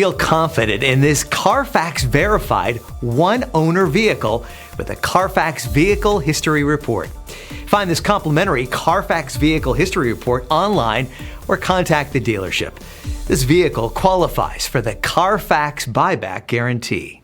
Feel confident in this Carfax verified one-owner vehicle with a Carfax Vehicle History Report. Find this complimentary Carfax Vehicle History Report online or contact the dealership. This vehicle qualifies for the Carfax Buyback Guarantee.